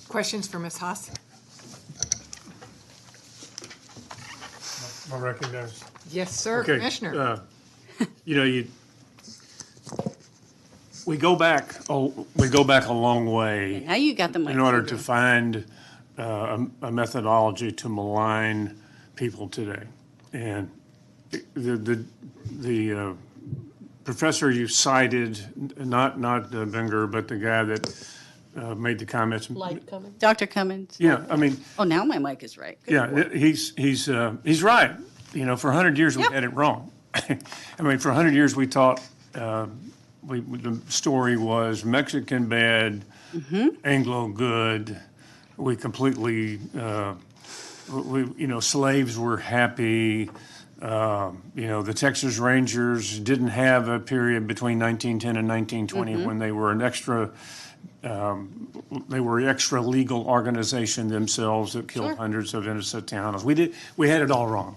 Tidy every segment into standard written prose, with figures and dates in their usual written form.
Questions for Ms. Haas? I recognize. Yes, sir, Okay, Commissioner. We go back a long way Now you got the mic. in order to find a methodology to malign people today. And the professor you cited, not Binger, but the guy that made the comments. Dr. Cummins. Yeah, I mean, Oh, now my mic is right. Good yeah, Lord. he's right. For 100 years we Yep. had it wrong. I mean, for 100 years we thought the story was Mexican bad, Anglo good. We completely, slaves were happy. The Texas Rangers didn't have a period between 1910 and 1920 when they were an extra legal organization themselves that killed Sure. hundreds of innocent towners. We had it all wrong.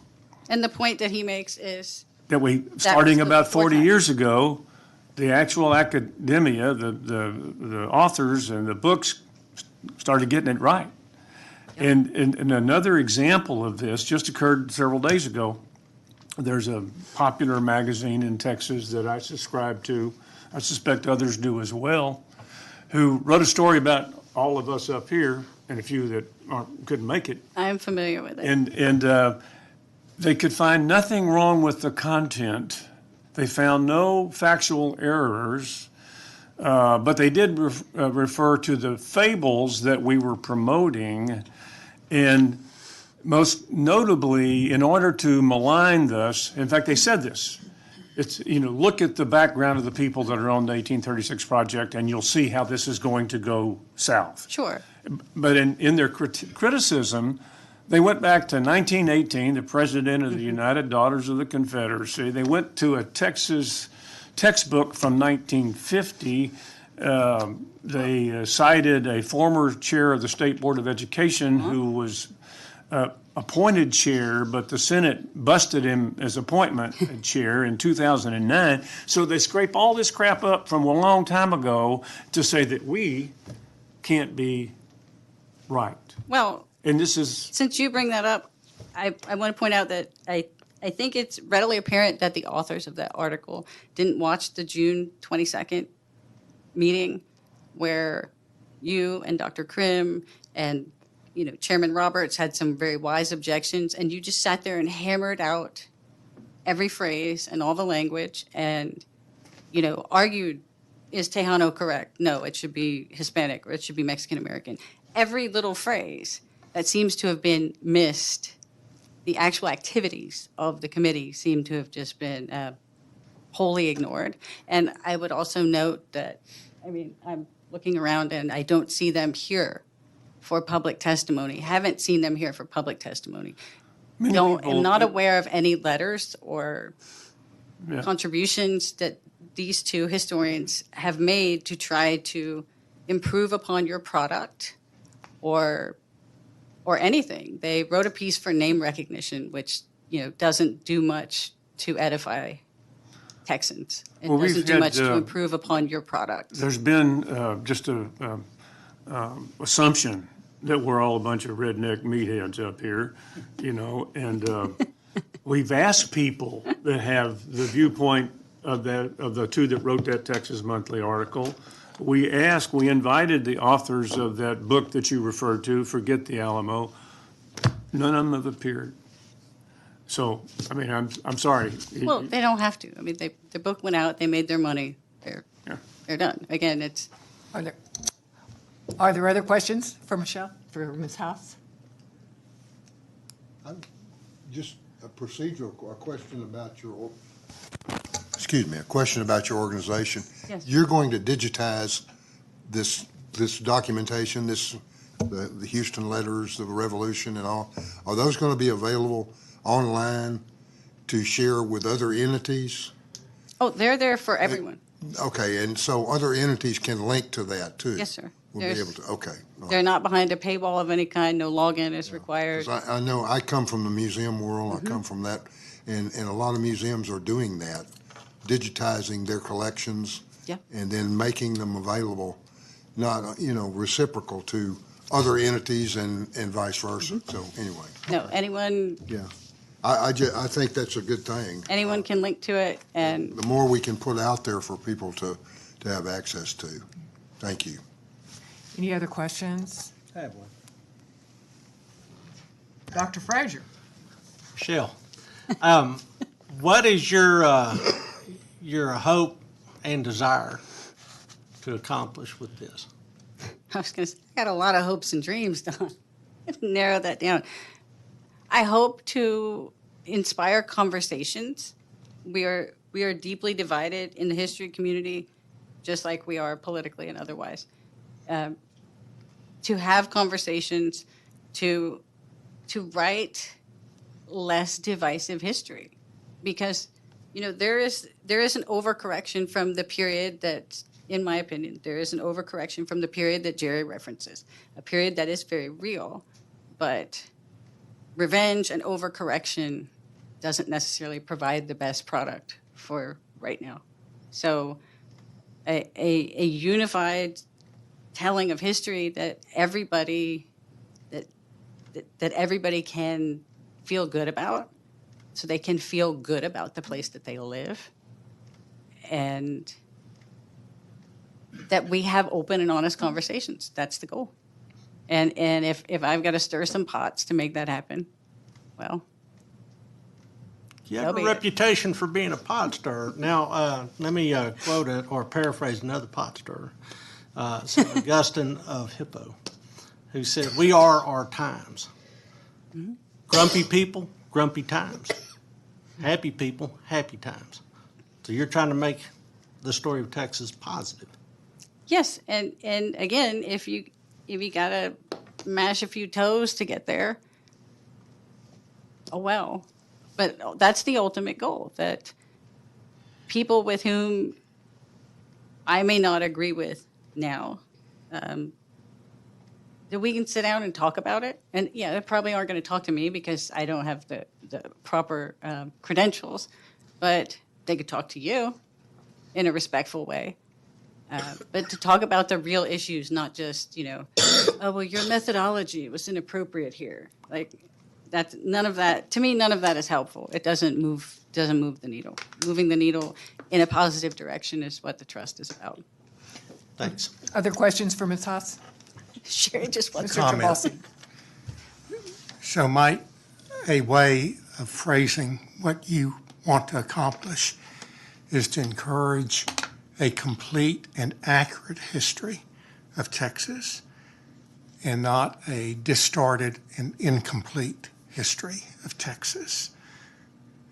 And the point that he makes is That was starting the about 40 forethought. years ago, the actual academia, the authors and the books started getting it right. And another example of this just occurred several days ago. There's a popular magazine in Texas that I subscribe to, I suspect others do as well, who wrote a story about all of us up here and a few that couldn't make it. I'm familiar with it. And they could find nothing wrong with the content. They found no factual errors, but they did refer to the fables that we were promoting. And most notably, in order to malign us, in fact, they said this. It's, look at the background of the people that are on the 1836 project, and you'll see how this is going to go south. Sure. But in their criticism, they went back to 1918, the president of the United Daughters of the Confederacy. They went to a Texas textbook from 1950. They cited a former chair of the State Board of Education who was appointed chair, but the Senate busted him as appointment chair in 2009. So they scrape all this crap up from a long time ago to say that we can't be right. Well, And this is, since you bring that up, I want to point out that I think it's readily apparent that the authors of that article didn't watch the June 22nd meeting where you and Dr. Krim and Chairman Roberts had some very wise objections, and you just sat there and hammered out every phrase and all the language and, argued, is Tejano correct? No, it should be Hispanic or it should be Mexican American. Every little phrase that seems to have been missed, the actual activities of the committee seem to have just been wholly ignored. And I would also note that, I'm looking around and I don't see them here for public testimony. Haven't seen them here for public testimony. I'm not aware of any letters or contributions that these two historians have made to try to improve upon your product or anything. They wrote a piece for name recognition, which doesn't do much to edify Texans. It doesn't do much to improve upon your product. there's been just a assumption that we're all a bunch of redneck meatheads up here, and we've asked people that have the viewpoint of the two that wrote that Texas Monthly article. We invited the authors of that book that you referred to, Forget the Alamo. None of them have appeared. So, I'm sorry. Well, they don't have to. The book went out. They made their money. They're done. Again, it's. Are there other questions for Ms. Haas? Just a question about your, a question about your organization. Yes. You're going to digitize this documentation, the Houston letters, the revolution and all. Are those going to be available online to share with other entities? Oh, they're there for everyone. Okay, and so other entities can link to that too? Yes, sir. We'll be There's- able to, okay. All They're right. not behind a paywall of any kind. No login is required. 'Cause I know, I come from the museum world, I come from that, and a lot of museums are doing that, digitizing their collections. Yeah. And then making them available, not, reciprocal to other entities and vice versa. So anyway, No, anyone yeah. I think that's a good thing. can link to it, and The more we can put out there for people to have access to. Thank you. Any other questions? I have one. Dr. Frazier? Michelle, what is your hope and desire to accomplish with this? I was going to say, I got a lot of hopes and dreams, Don. Narrow that down. I hope to inspire conversations. We are deeply divided in the history community, just like we are politically and otherwise. To have conversations, to write less divisive history, because there is an overcorrection from the period that, in my opinion, there is an overcorrection from the period that Jerry references, a period that is very real, but revenge and overcorrection doesn't necessarily provide the best product for right now. So a unified telling of history that everybody that everybody can feel good about, so they can feel good about the place that they live, and that we have open and honest conversations. That's the goal. And if I've got to stir some pots to make that happen, well, You have That'll a be it. reputation for being a pot stirrer. Now, let me quote it or paraphrase another pot stirrer, St. Augustine of Hippo, who said, "We are our times. Grumpy people, grumpy times. Happy people, happy times." So you're trying to make the story of Texas positive. yes, and again, if you gotta mash a few toes to get there, oh well. But that's the ultimate goal, that people with whom I may not agree with now, that we can sit down and talk about it. And yeah, they probably aren't going to talk to me because I don't have the proper credentials, but they could talk to you in a respectful way. But to talk about the real issues, not just, oh, well, your methodology was inappropriate here. Like, that's none of that. To me, none of that is helpful. It doesn't move the needle. Moving the needle in a positive direction is what the trust is about. Thanks. Other questions for Ms. Haas? Sherry just wants Mr. to. Travolsi? So might a way of phrasing what you want to accomplish is to encourage a complete and accurate history of Texas and not a distorted and incomplete history of Texas.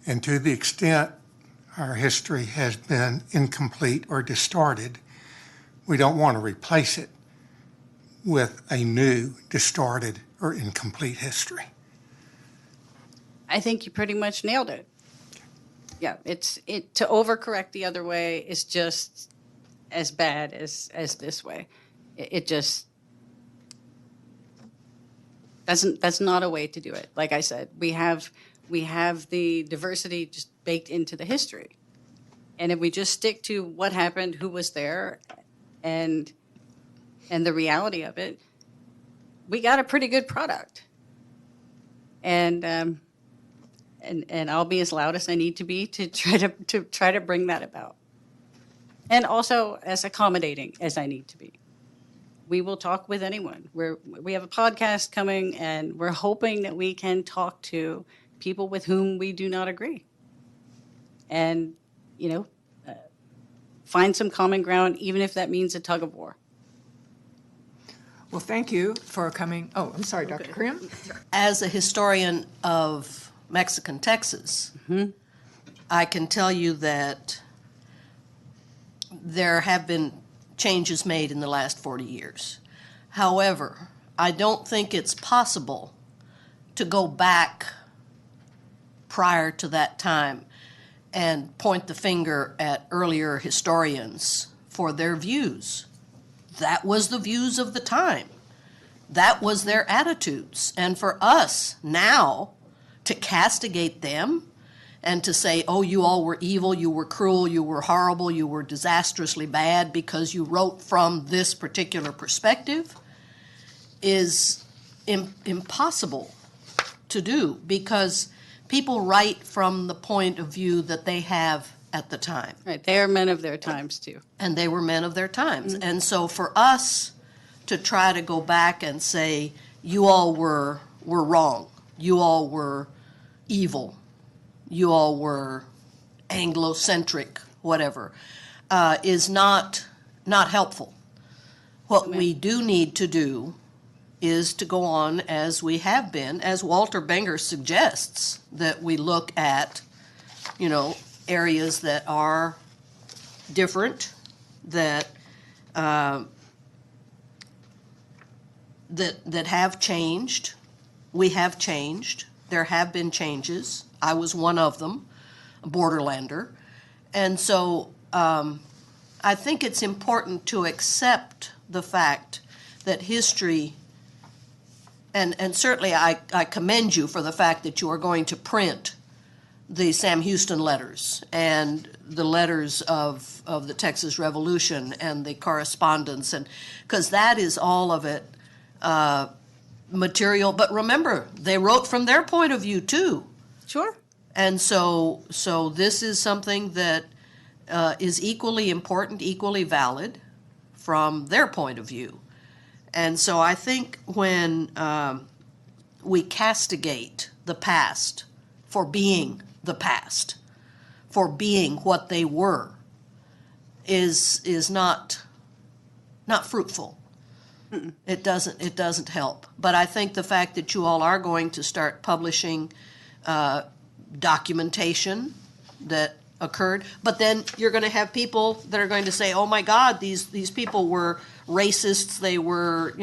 And to the extent our history has been incomplete or distorted, we don't want to replace it with a new distorted or incomplete history. I think you pretty much nailed it. Yeah, to overcorrect the other way is just as bad as this way. It just that's not a way to do it. Like I said, we have the diversity just baked into the history, and if we just stick to what happened, who was there, and the reality of it, we got a pretty good product. And I'll be as loud as I need to be to try to bring that about, and also as accommodating as I need to be. We will talk with anyone. We have a podcast coming, and we're hoping that we can talk to people with whom we do not agree, and find some common ground, even if that means a tug of war. Well, thank you for coming. Oh, I'm sorry, Dr. Krim? As a historian of Mexican Texas, I can tell you that there have been changes made in the last 40 years. However, I don't think it's possible to go back prior to that time and point the finger at earlier historians for their views. that was the views of the time. That was their attitudes. And for us now to castigate them and to say, oh, you all were evil, you were cruel, you were horrible, you were disastrously bad because you wrote from this particular perspective is impossible to do, because people write from the point of view that they have at the time. Right, they are men of their times too. And they were men of their times. And so for us to try to go back and say, you all were wrong, you all were evil, you all were Anglo-centric, whatever, is not helpful. What we do need to do is to go on as we have been, as Walter Benger suggests, that we look at, areas that are different, that that have changed. We have changed. There have been changes. I was one of them, a borderlander. And so I think it's important to accept the fact that history, and certainly I commend you for the fact that you are going to print the Sam Houston letters and the letters of the Texas Revolution and the correspondence, and because that is all of it material. But remember, they wrote from their point of view too. Sure. And so this is something that is equally important, equally valid from their point of view. And so I think when we castigate the past for being the past, for being what they were, is not fruitful. It doesn't help. But I think the fact that you all are going to start publishing documentation that occurred, but then you're going to have people that are going to say, oh my God, these people were racists, they were,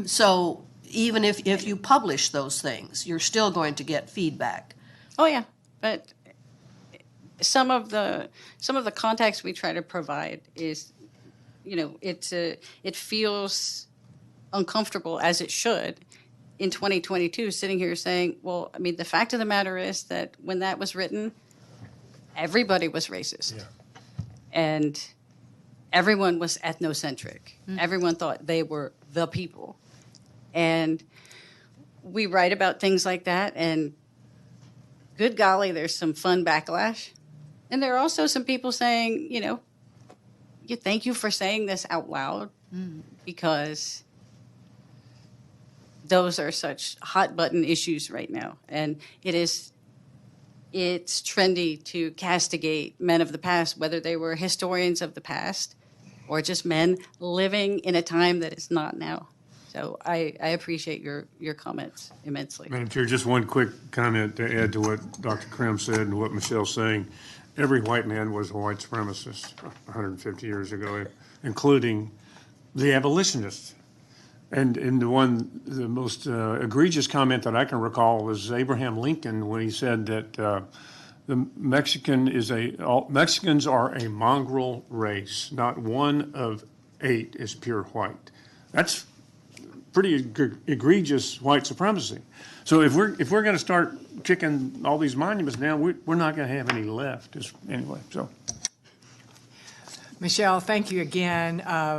so even if you publish those things, you're still going to get feedback. Oh yeah, but some of the context we try to provide is, it feels uncomfortable, as it should, in 2022, sitting here saying, well, I mean, the fact of the matter is that when that was written, everybody was racist. Yeah. And everyone was ethnocentric. Everyone thought they were the people. And we write about things like that, and good golly, there's some fun backlash. And there are also some people saying, thank you for saying this out loud, because those are such hot button issues right now. And it's trendy to castigate men of the past, whether they were historians of the past or just men living in a time that is not now. So I appreciate your comments immensely. Madam Chair, just one quick comment to add to what Dr. Krim said and what Michelle's saying. Every white man was a white supremacist 150 years ago, including the abolitionists. And the most egregious comment that I can recall was Abraham Lincoln, when he said that the Mexicans are a mongrel race. Not one of 8 is pure white. That's pretty egregious white supremacy. So if we're going to start kicking all these monuments down, we're not going to have any left. Anyway, so. Michelle, thank you again.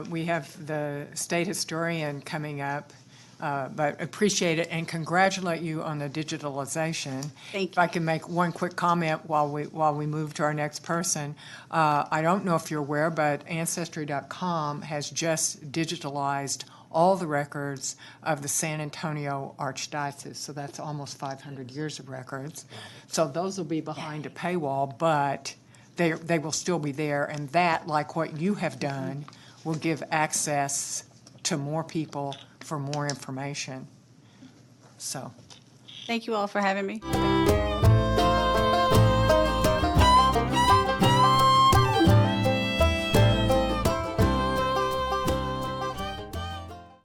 We have the state historian coming up, but appreciate it and congratulate you on the digitalization. Thank If I can make one quick comment while we move to our next person. I don't know if you're aware, but Ancestry.com has just digitalized all the records of the San Antonio Archdiocese. So that's almost 500 years of records. So those will be behind a paywall, but they will still be there, and that, like what you have done, will give access to more people for more information. So, Thank you all for having me.